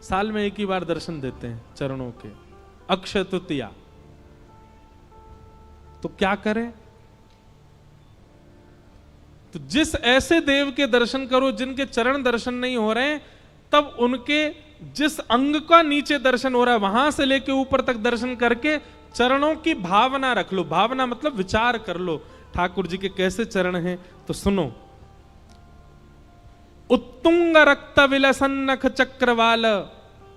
साल में एक ही बार दर्शन देते हैं चरणों के, अक्षय तृतीया। तो क्या करें? तो जिस ऐसे देव के दर्शन करो जिनके चरण दर्शन नहीं हो रहे हैं, तब उनके जिस अंग का नीचे दर्शन हो रहा है वहां से लेके ऊपर तक दर्शन करके चरणों की भावना रख लो। भावना मतलब विचार कर लो ठाकुर जी के कैसे चरण हैं। तो सुनो, उत्तुंग रक्त विलसन्नख चक्रवाल,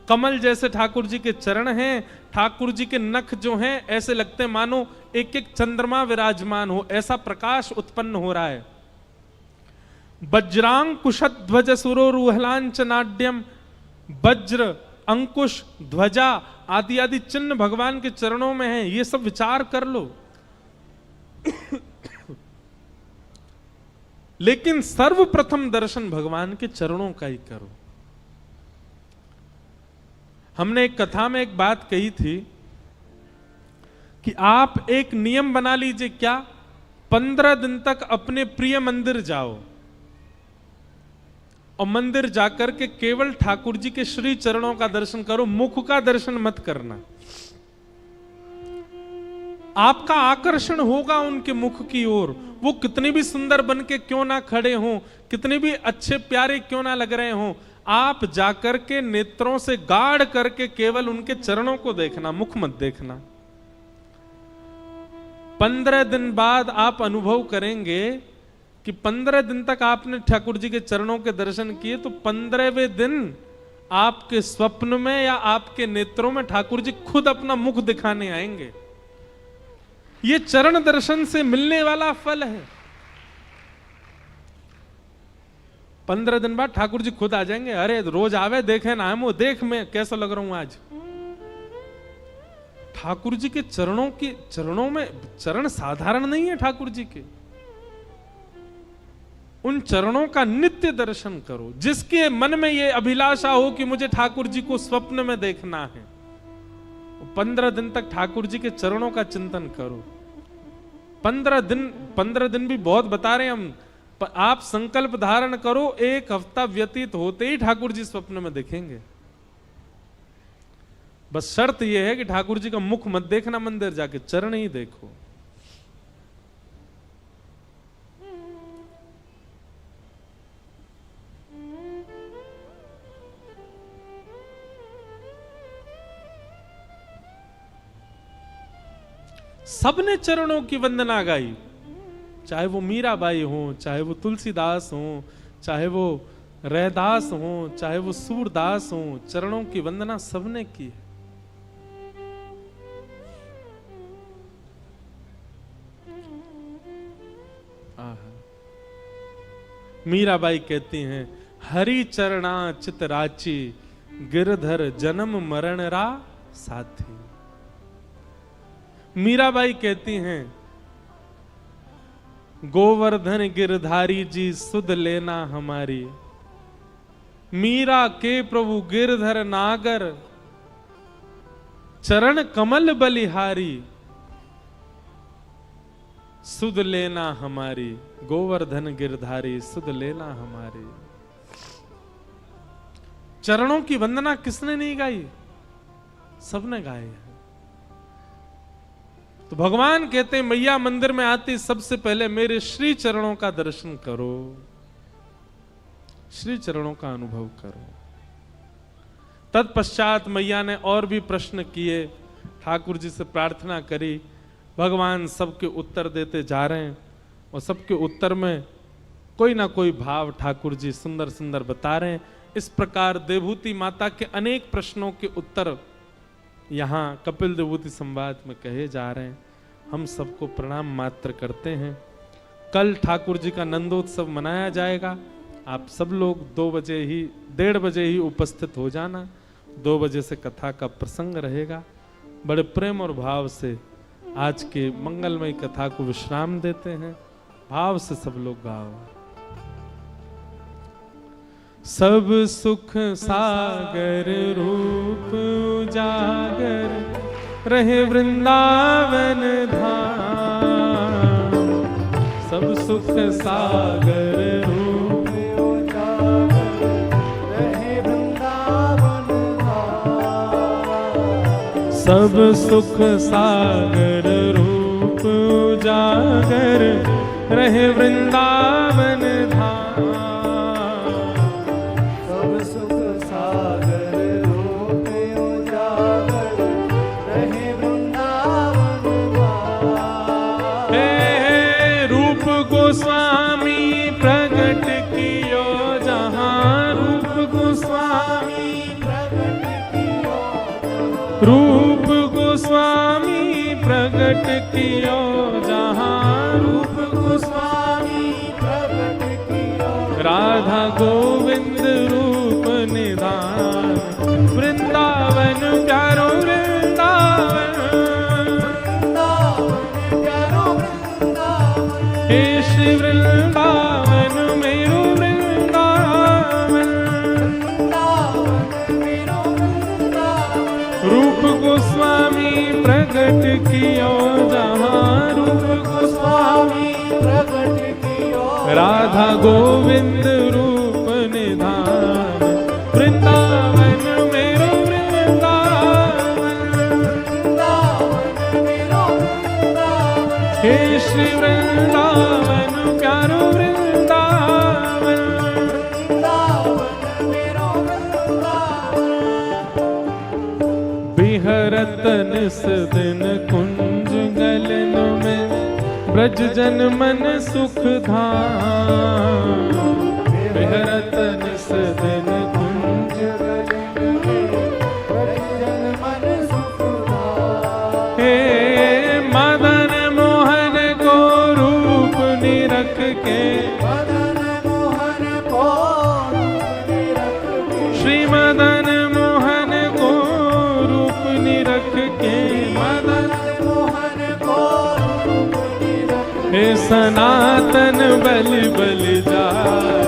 कमल जैसे ठाकुर जी के चरण हैं। ध्याकुर जी के नख जो हैं ऐसे लगते हैं मानो एक एक चंद्रमा विराजमान हो, ऐसा प्रकाश उत्पन्न हो रहा है। वज्रांकुशध्वज सुरोरुहलांचनाड्यम, वज्र, अंकुश, ध्वजा आदि आदि चिन्ह भगवान के चरणों में है। ये सब विचार कर लो। लेकिन सर्वप्रथम दर्शन भगवान के चरणों का ही करो। हमने एक कथा में एक बात कही थी कि आप एक नियम बना लीजिए। क्या? 15 दिन तक अपने प्रिय मंदिर जाओ, और मंदिर जाकर के केवल ठाकुर जी के श्री चरणों का दर्शन करो, मुख का दर्शन मत करना। आपका आकर्षण होगा उनके मुख की ओर, वो कितने भी सुंदर बन के क्यों ना खड़े हों, कितने भी अच्छे प्यारे क्यों ना लग रहे हों, आप जाकर के नेत्रों से गाढ़ करके केवल उनके चरणों को देखना, मुख मत देखना। 15 दिन बाद आप अनुभव करेंगे कि 15 दिन तक आपने ठाकुर जी के चरणों के दर्शन किए, तो 15वें दिन आपके स्वप्न में या आपके नेत्रों में ठाकुर जी खुद अपना मुख दिखाने आएंगे। ये चरण दर्शन से मिलने वाला फल है। 15 दिन बाद ठाकुर जी खुद आ जाएंगे, अरे रोज आवे देखे ना हम, वो देख मैं कैसा लग रहा हूं आज। ठाकुर जी के चरणों में चरण साधारण नहीं है ठाकुर जी के, उन चरणों का नित्य दर्शन करो। जिसके मन में ये अभिलाषा हो कि मुझे ठाकुर जी को स्वप्न में देखना है, 15 दिन तक ठाकुर जी के चरणों का चिंतन करो। 15 दिन भी बहुत बता रहे हैं हम, आप संकल्प धारण करो, 1 हफ्ता व्यतीत होते ही ठाकुर जी स्वप्न में दिखेंगे। बस शर्त यह है कि ठाकुर जी का मुख मत देखना, मंदिर जाके चरण ही देखो। सबने चरणों की वंदना गाई, चाहे वो मीराबाई हो, चाहे वो तुलसीदास हो, चाहे वो रैदास हो, चाहे वो सूरदास हो, चरणों की वंदना सबने की है। मीराबाई कहती हैं, हरि चरणा चित राची, गिरधर जन्म मरण रा साथी। मीराबाई कहती हैं, गोवर्धन गिरधारी जी सुध लेना हमारी, मीरा के प्रभु गिरधर नागर, चरण कमल बलिहारी, सुध लेना हमारी, गोवर्धन गिरधारी सुध लेना हमारी। चरणों की वंदना किसने नहीं गाई? सबने गाई है। तो भगवान कहते हैं, मैया मंदिर में आती सबसे पहले मेरे श्री चरणों का दर्शन करो, श्री चरणों का अनुभव करो। तत्पश्चात मैया ने और भी प्रश्न किए, ठाकुर जी से प्रार्थना करी। भगवान सबके उत्तर देते जा रहे हैं और सबके उत्तर में कोई ना कोई भाव ठाकुर जी सुंदर सुंदर बता रहे हैं। इस प्रकार देवहूति माता के अनेक प्रश्नों के उत्तर यहाँ कपिल देवहूति संवाद में कहे जा रहे हैं। हम सबको प्रणाम मात्र करते हैं। कल ठाकुर जी का नंदोत्सव मनाया जाएगा। आप सब लोग 1:30 बजे ही उपस्थित हो जाना। 2 बजे से कथा का प्रसंग रहेगा। बड़े प्रेम और भाव से आज के मंगलमय कथा को विश्राम देते हैं। भाव से सब लोग गाओ। सब सुख सागर रूप उजागर रहे वृंदावन धाम। सब सुख सागर रूप उजागर रहे वृंदावन धाम। सब सुख सागर रूप उजागर रहे वृंदावन धाम। गोस्वामी प्रगट कियो जहां रूप गोस्वामी प्रगट कियो। रूप गोस्वामी प्रगट कियो जहां रूप गोस्वामी प्रगट कियो। राधा गोविंद रूप निधान वृंदावन प्यारो वृंदावन। हे श्री वृंदावन मेरो वृंदावन। रूप गोस्वामी प्रगट कियो जहां रूप गोस्वामी प्रगट कियो। राधा गोविंद रूप निधान हे श्री वृंदावन प्यारो वृंदावन, बिहरत निस दिन कुंज गलन में, ब्रज जन मन सुख धाम। बिहरत निस दिन कुंज गलन में, ब्रज जन मन सुख धाम। हे मदन मोहन को रूप निरख के, मदन मोहन को रूप निरख के, श्री मदन मोहन को रूप निरख के, मदन मोहन को रूप निरख के, हे सनातन बलि बलि जाए,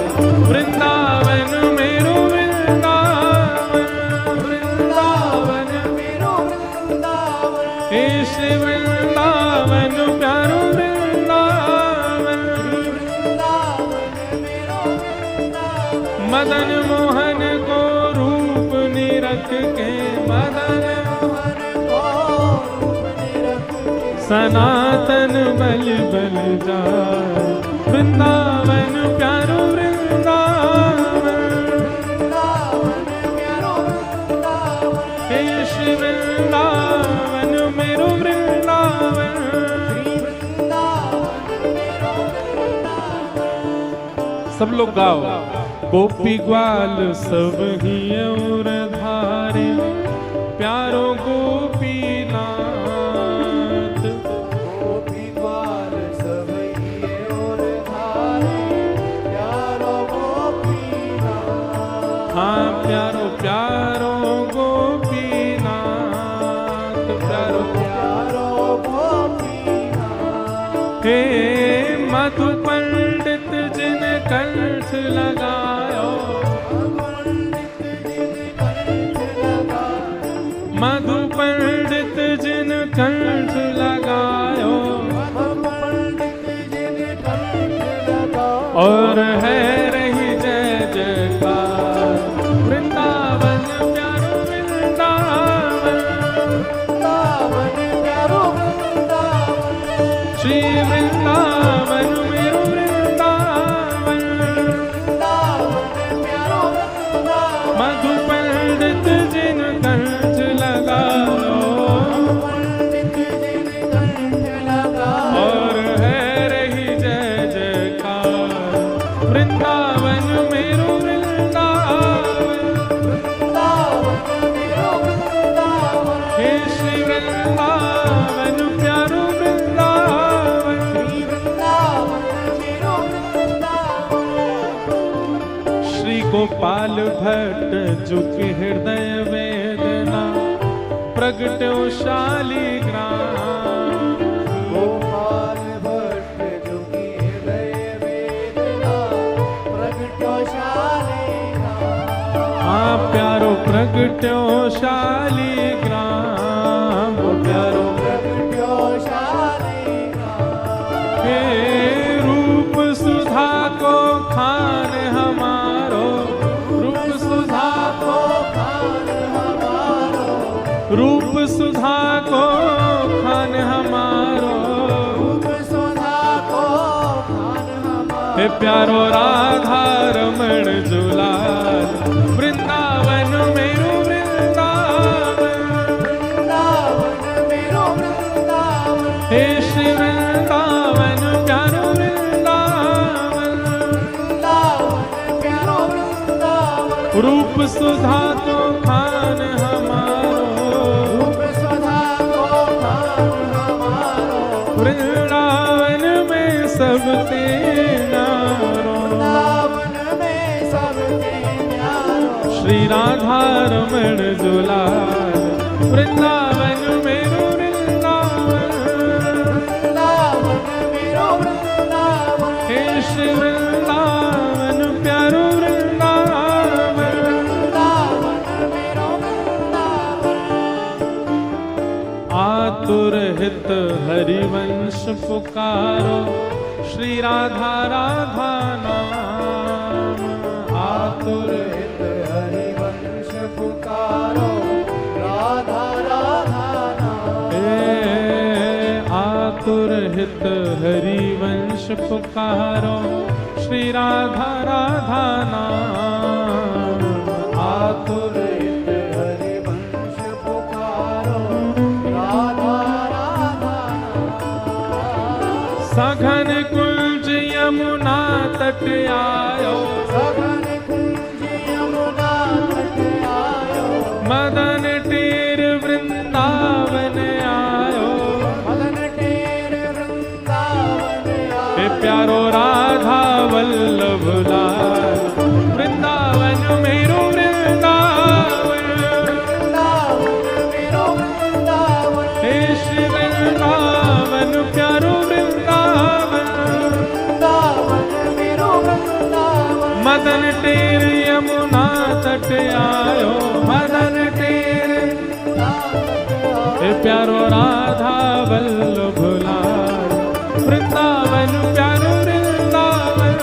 वृंदावन मेरो वृंदावन, वृंदावन मेरो वृंदावन, हे श्री वृंदावन प्यारो वृंदावन, वृंदावन मेरो वृंदावन, मदन मोहन को रूप निरख के, मदन मोहन को रूप निरख के, सनातन बलि बलि जाए, वृंदावन प्यारो वृंदावन, वृंदावन प्यारो वृंदावन, हे श्री वृंदावन मेरो वृंदावन, श्री वृंदावन मेरो वृंदावन। सब लोग गाओ। गोपी ग्वाल सब ही और धारे, प्यारो गोपीनाथ, गोपी ग्वाल सब ही और धारे, प्यारो गोपीनाथ। हाँ प्यारो प्यारो गोपीनाथ, प्यारो प्यारो गोपीनाथ। हे मधु पंडित जिन कंठ लगायो, मधु पंडित जिन कंठ लगायो, और है रही जय जयकार, वृंदावन प्यारो वृंदावन, वृंदावन प्यारो वृंदावन, श्री वृंदावन मेरो वृंदावन, वृंदावन प्यारो वृंदावन, मधु पंडित जिन कंठ लगाओ, पंडित जिन कंठ लगाओ, और है रही जय जयकार, वृंदावन मेरो वृंदावन, वृंदावन मेरो वृंदावन, हे श्री वृंदावन प्यारो वृंदावन, श्री वृंदावन मेरो वृंदावन। श्री गोपाल भट्ट जुकी हृदय वेदना, प्रगट्यो शालिग्राम, गोपाल भट्ट जुकी हृदय वेदना, प्रगट्यो शालिग्राम। हाँ प्यारो प्रगट्यो शालिग्राम, प्यारो प्रगट्यो शालिग्राम। हे रूप सुधा को खान हमारो, रूप सुधा को खान हमारो, रूप सुधा को खान हमारो, रूप सुधा को खान हमारो। हे प्यारो राधा रमण जुलाल, वृंदावन मेरो वृंदावन, वृंदावन मेरो वृंदावन, हे श्री वृंदावन प्यारो वृंदावन, वृंदावन प्यारो वृंदावन, रूप सुधा को खान हमारो, रूप सुधा को खान हमारो, वृंदावन में सब न्यारो, वृंदावन में सब न्यारो, श्री राधा रमण जुलाल, वृंदावन मेरो वृंदावन, वृंदावन मेरो वृंदावन, हे श्री वृंदावन प्यारो वृंदावन, वृंदावन मेरो वृंदावन। आतुर हित हरिवंश पुकारो, श्री राधा राधा नाम, आतुर हित हरिवंश पुकारो, राधा राधा नाम। आतुर हित हरिवंश पुकारो, श्री राधा राधा नाम। आतुर हित हरिवंश पुकारो, राधा राधा नाम। सघन कुंज यमुना तट आयो, सघन कुंज यमुना तट आयो। मदन टेर वृंदावन आयो, मदन टेर वृंदावन आयो। हे प्यारो राधा वल्लभ लाल, वृंदावन मेरो वृंदावन, वृंदावन मेरो वृंदावन। हे श्री वृंदावन प्यारो वृंदावन। वृंदावन मेरो वृंदावन। मदन टेर यमुना तट आयो, मदन टेर, हे प्यारो राधा वल्लभ लाल, वृंदावन प्यारो वृंदावन।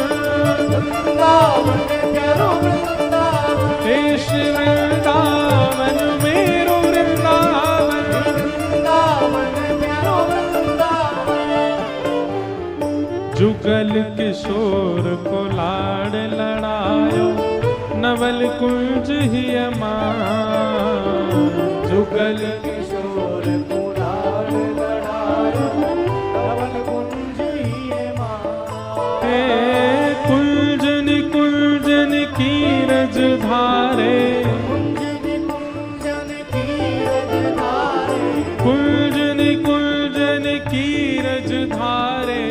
वृंदावन प्यारो वृंदावन। हे श्री वृंदावन मेरो वृंदावन। वृंदावन प्यारो वृंदावन। जुगल किशोर को लाड लड़ायो, नवल कुंज ही अमान। जुगल किशोर पुराण लड़ायो, नवल कुंज ही मान। हे कुंजन कुंजन की रज धारे, कुंजन कुंजन की रज धारे। कुंजन कुंजन की रज धारे।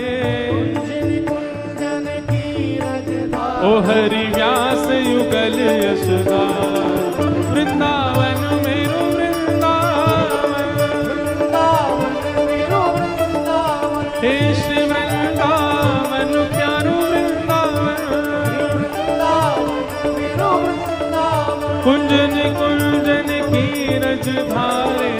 कुंजन कुंजन की रज धारे। ओ हरि व्यास युगल यशदार, वृंदावन मेरो वृंदावन। वृंदावन मेरो वृंदावन। हे श्री वृंदावन प्यारो वृंदावन। वृंदावन मेरो वृंदावन। कुंजन कुंजन की रज धारे,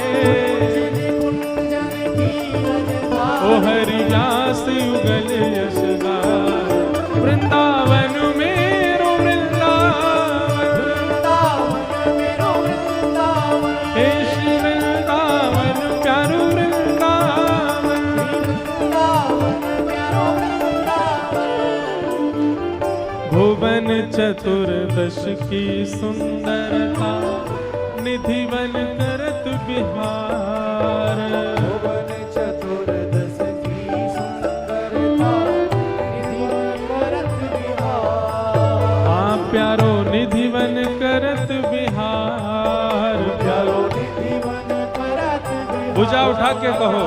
कुंजन की रज धारे। ओ हरि व्यास युगल यशदार, वृंदावन मेरो वृंदावन। वृंदावन मेरो वृंदावन। हे श्री वृंदावन प्यारो वृंदावन। वृंदावन मेरो वृंदावन। भुवन चतुर्दश की सुंदरता, निधिवन करत बिहार। भुवन चतुर्दश की सुंदरता, निधिवन करत बिहार। हाँ प्यारो निधिवन करत बिहार। प्यारो निधिवन करत बिहार। भुजा उठा के कहो,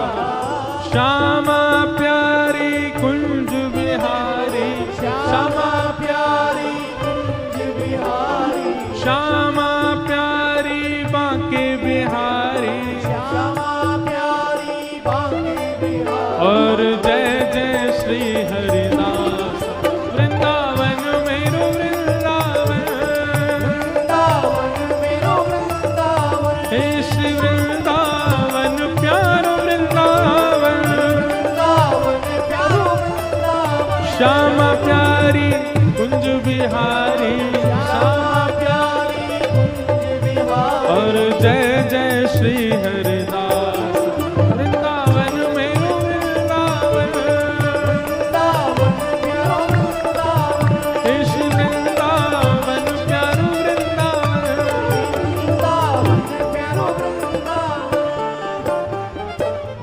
श्यामा प्यारी कुंज बिहारी। श्यामा प्यारी कुंज बिहारी। श्यामा प्यारी बांके बिहारी। श्यामा प्यारी बांके बिहारी। और जय जय श्री हरिदास, वृंदावन मेरो वृंदावन। वृंदावन मेरो वृंदावन। हे श्री वृंदावन प्यारो वृंदावन। वृंदावन प्यारो वृंदावन। श्यामा प्यारी कुंज बिहारी। श्यामा प्यारी कुंज बिहारी। और जय जय श्री हरिदास, वृंदावन मेरो वृंदावन। वृंदावन प्यारो वृंदावन। हे श्री वृंदावन प्यारो वृंदावन। वृंदावन प्यारो वृंदावन।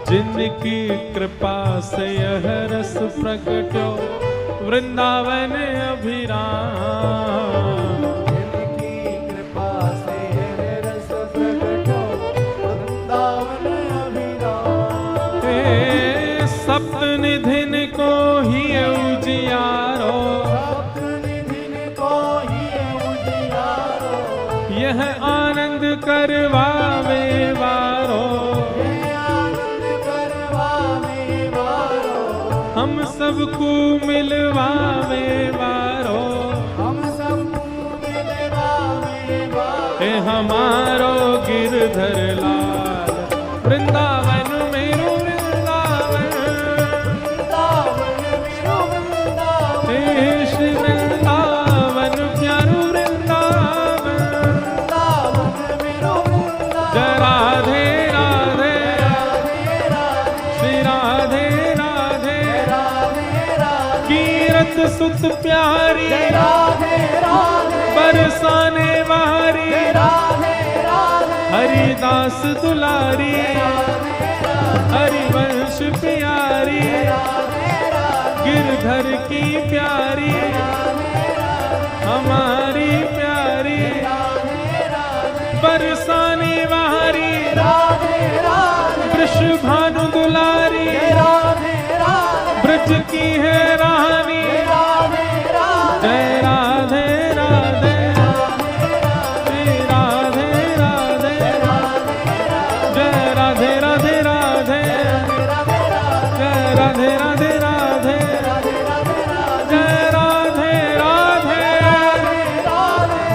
जिनकी कृपा से यह रस प्रगट्यो, वृंदावन अभिराम। जिनकी कृपा से यह रस प्रगटो, वृंदावन अभिराम। हे सप्तनिधिन को ही उजियारो, सप्तनिधिन को ही उजियारो। यह आनंद करवावे वारो। यह आनंद करवावे वारो। हम सबको मिलवावे वारो। हम सबको मिलवावे वारो। हे हमारो गिरधर लाल, वृंदावन मेरो वृंदावन। वृंदावन मेरो वृंदावन। हे श्री वृंदावन प्यारो वृंदावन। वृंदावन मेरो वृंदावन। जय राधे राधे, राधे राधे। श्री राधे सुत प्यारी जय राधे राधे बरसाने वारी राधे राधे हरिदास दुलारी हरिवंश प्यारी गिरधर की प्यारी हमारी प्यारी बरसाने वारी राधे राधे वृषभानु दुलारी राधे राधे ब्रज की है रानी राधे राधे जय राधे राधे श्री राधे राधे जय राधे राधे राधे जय राधे राधे राधे जय राधे राधे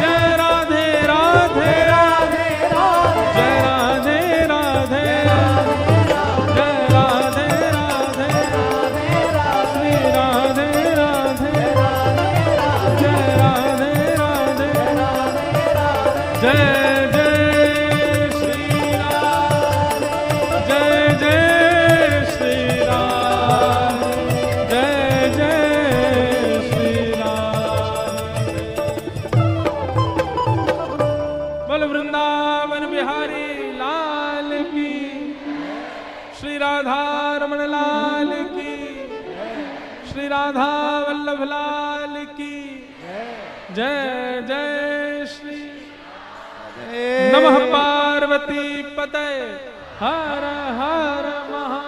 जय राधे राधे जय राधे राधे जय राधे राधे श्री राधे राधे जय राधे राधे जय जय श्री राम जय जय श्री राम जय जय श्री राम बोल वृंदावन बिहारी लाल की श्री राधा रमण लाल की श्री राधा वल्लभ लाल की जय जय श्री नमः पार्वती पतये हर हर महा